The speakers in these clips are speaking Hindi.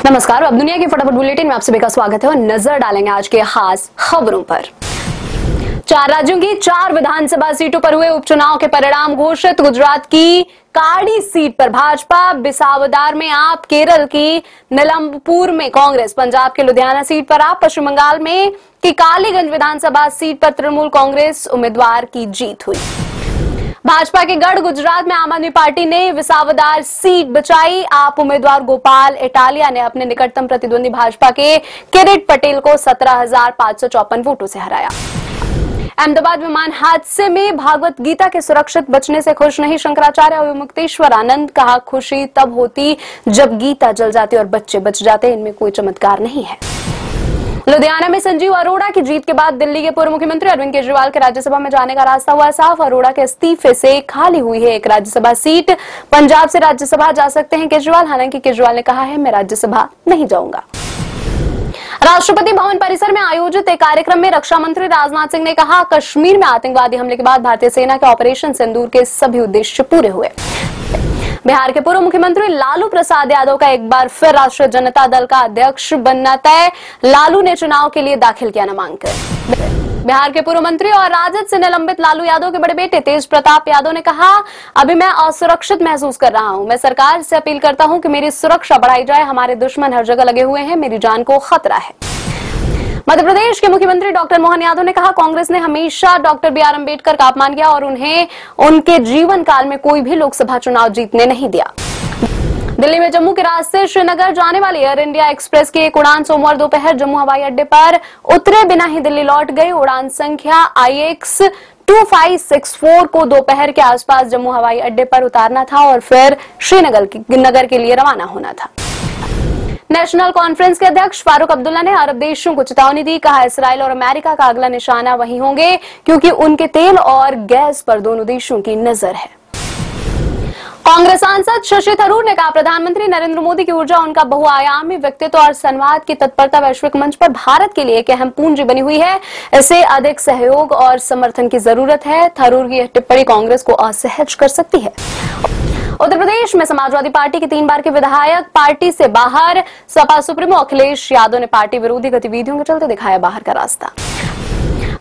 नमस्कार, अब दुनिया की फटाफट बुलेटिन में आप सभी का स्वागत है और नजर डालेंगे आज के खास खबरों पर। 4 राज्यों की 4 विधानसभा सीटों पर हुए उपचुनाव के परिणाम घोषित। गुजरात की काड़ी सीट पर भाजपा, बिसावदार में आप, केरल की निलमपुर में कांग्रेस, पंजाब के लुधियाना सीट पर आप, पश्चिम बंगाल में की कालीगंज विधानसभा सीट पर तृणमूल कांग्रेस उम्मीदवार की जीत हुई। भाजपा के गढ़ गुजरात में आम आदमी पार्टी ने विसावदार सीट बचाई। आप उम्मीदवार गोपाल इटालिया ने अपने निकटतम प्रतिद्वंदी भाजपा के किरीट पटेल को 17,554 वोटों से हराया। अहमदाबाद विमान हादसे में भागवत गीता के सुरक्षित बचने से खुश नहीं शंकराचार्य और मुक्तेश्वर आनंद। कहा, खुशी तब होती जब गीता जल जाती और बच्चे बच जाते, इनमें कोई चमत्कार नहीं है। लुधियाना में संजीव अरोड़ा की जीत के बाद दिल्ली के पूर्व मुख्यमंत्री अरविंद केजरीवाल के राज्यसभा में जाने का रास्ता हुआ साफ। अरोड़ा के इस्तीफे से खाली हुई है एक राज्यसभा सीट। पंजाब से राज्यसभा जा सकते हैं केजरीवाल। हालांकि केजरीवाल ने कहा है, मैं राज्यसभा नहीं जाऊंगा। राष्ट्रपति भवन परिसर में आयोजित एक कार्यक्रम में रक्षा मंत्री राजनाथ सिंह ने कहा, कश्मीर में आतंकवादी हमले के बाद भारतीय सेना के ऑपरेशन सिंदूर के सभी उद्देश्य पूरे हुए। बिहार के पूर्व मुख्यमंत्री लालू प्रसाद यादव का एक बार फिर राष्ट्रीय जनता दल का अध्यक्ष बनना तय। लालू ने चुनाव के लिए दाखिल किया नामांकन। बिहार के पूर्व मंत्री और राजद से निलंबित लालू यादव के बड़े बेटे तेज प्रताप यादव ने कहा, अभी मैं असुरक्षित महसूस कर रहा हूं। मैं सरकार से अपील करता हूं कि मेरी सुरक्षा बढ़ाई जाए। हमारे दुश्मन हर जगह लगे हुए हैं, मेरी जान को खतरा है। मध्य प्रदेश के मुख्यमंत्री डॉक्टर मोहन यादव ने कहा, कांग्रेस ने हमेशा डॉक्टर बी.आर. अम्बेडकर का अपमान किया और उन्हें उनके जीवन काल में कोई भी लोकसभा चुनाव जीतने नहीं दिया। दिल्ली में जम्मू के रास्ते श्रीनगर जाने वाली एयर इंडिया एक्सप्रेस की एक उड़ान सोमवार दोपहर जम्मू हवाई अड्डे पर उतरे बिना ही दिल्ली लौट गई। उड़ान संख्या IX 2564 को दोपहर के आसपास जम्मू हवाई अड्डे पर उतारना था और फिर श्रीनगर के लिए रवाना होना था। नेशनल कॉन्फ्रेंस के अध्यक्ष फारूक अब्दुल्ला ने अरब देशों को चेतावनी दी। कहा, इसराइल और अमेरिका का अगला निशाना वही होंगे क्योंकि उनके तेल और गैस पर दोनों देशों की नजर है। कांग्रेस सांसद शशि थरूर ने कहा, प्रधानमंत्री नरेंद्र मोदी की ऊर्जा, उनका बहुआयामी व्यक्तित्व और संवाद की तत्परता वैश्विक मंच पर भारत के लिए एक अहम पूंजी बनी हुई है। इसे अधिक सहयोग और समर्थन की जरूरत है। थरूर की यह टिप्पणी कांग्रेस को असहज कर सकती है। उत्तर प्रदेश में समाजवादी पार्टी के 3 बार के विधायक पार्टी से बाहर। सपा सुप्रीमो अखिलेश यादव ने पार्टी विरोधी गतिविधियों के चलते दिखाया बाहर का रास्ता।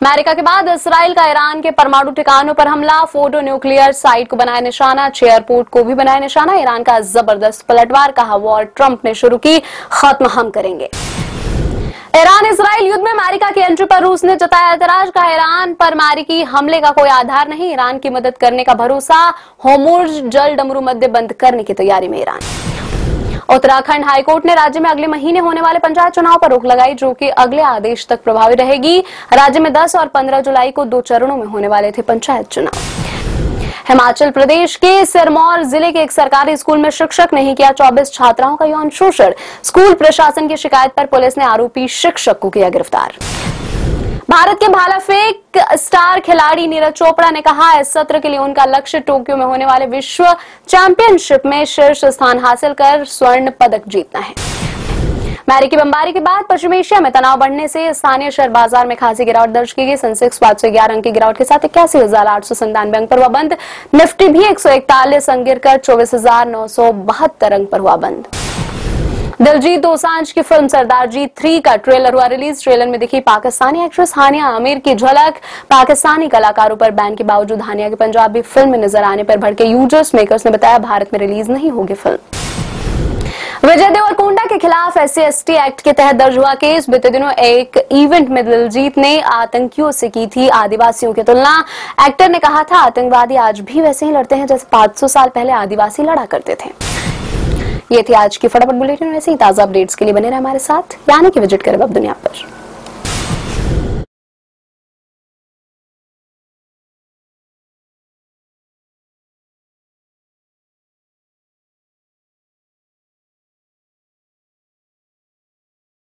अमेरिका के बाद इसराइल का ईरान के परमाणु ठिकानों पर हमला। फोर्डो न्यूक्लियर साइट को बनाया निशाना, 6 एयरपोर्ट को भी बनाया निशाना। ईरान का जबरदस्त पलटवार। कहा, वॉर ट्रंप ने शुरू की, खत्म हम करेंगे। ईरान इसराइल युद्ध में अमेरिका की एंट्री पर रूस ने जताया एतराज। का ईरान पर अमेरिकी हमले का कोई आधार नहीं, ईरान की मदद करने का भरोसा। होर्मुज़ जल डमरू मध्य बंद करने की तैयारी में ईरान। उत्तराखंड हाईकोर्ट ने राज्य में अगले महीने होने वाले पंचायत चुनाव पर रोक लगाई, जो कि अगले आदेश तक प्रभावी रहेगी। राज्य में 10 और 15 जुलाई को 2 चरणों में होने वाले थे पंचायत चुनाव। हिमाचल प्रदेश के सिरमौर जिले के एक सरकारी स्कूल में शिक्षक ने ही किया 24 छात्राओं का यौन शोषण। स्कूल प्रशासन की शिकायत पर पुलिस ने आरोपी शिक्षक को किया गिरफ्तार। भारत के भाला फेंक स्टार खिलाड़ी नीरज चोपड़ा ने कहा, इस सत्र के लिए उनका लक्ष्य टोक्यो में होने वाले विश्व चैंपियनशिप में शीर्ष स्थान हासिल कर स्वर्ण पदक जीतना है। मैरी की बमबारी के बाद पश्चिम एशिया में तनाव बढ़ने से स्थानीय शेयर बाजार में खासी गिरावट दर्ज की गई। सेंसेक्स 511 अंक की गिरावट के साथ 81,897 अंक पर हुआ बंद। निफ्टी भी 141 अंक गिरकर 24,972 अंक पर हुआ बंद। दिलजीत दोसांझ की फिल्म सरदारजी 3 का ट्रेलर हुआ रिलीज। ट्रेलर में दिखी पाकिस्तानी एक्ट्रेस हानिया आमिर की झलक। पाकिस्तानी कलाकारों पर बैन के बावजूद हानिया की पंजाबी फिल्म में नजर आने पर भड़के यूजर्स। मेकर्स ने बताया, भारत में रिलीज नहीं होगी फिल्म। विजय देवरकोंडा के खिलाफ SC/ST एक्ट के तहत दर्ज हुआ केस। बीते दिनों एक इवेंट में दिलजीत ने आतंकियों से की थी आदिवासियों की तुलना। एक्टर ने कहा था, आतंकवादी आज भी वैसे ही लड़ते हैं जैसे 500 साल पहले आदिवासी लड़ा करते थे। ये थी आज की फटाफट बुलेटिन। वैसे ही ताजा अपडेट्स के लिए बने रहे हमारे साथ, यानी कि विजिट करें अब दुनिया पर।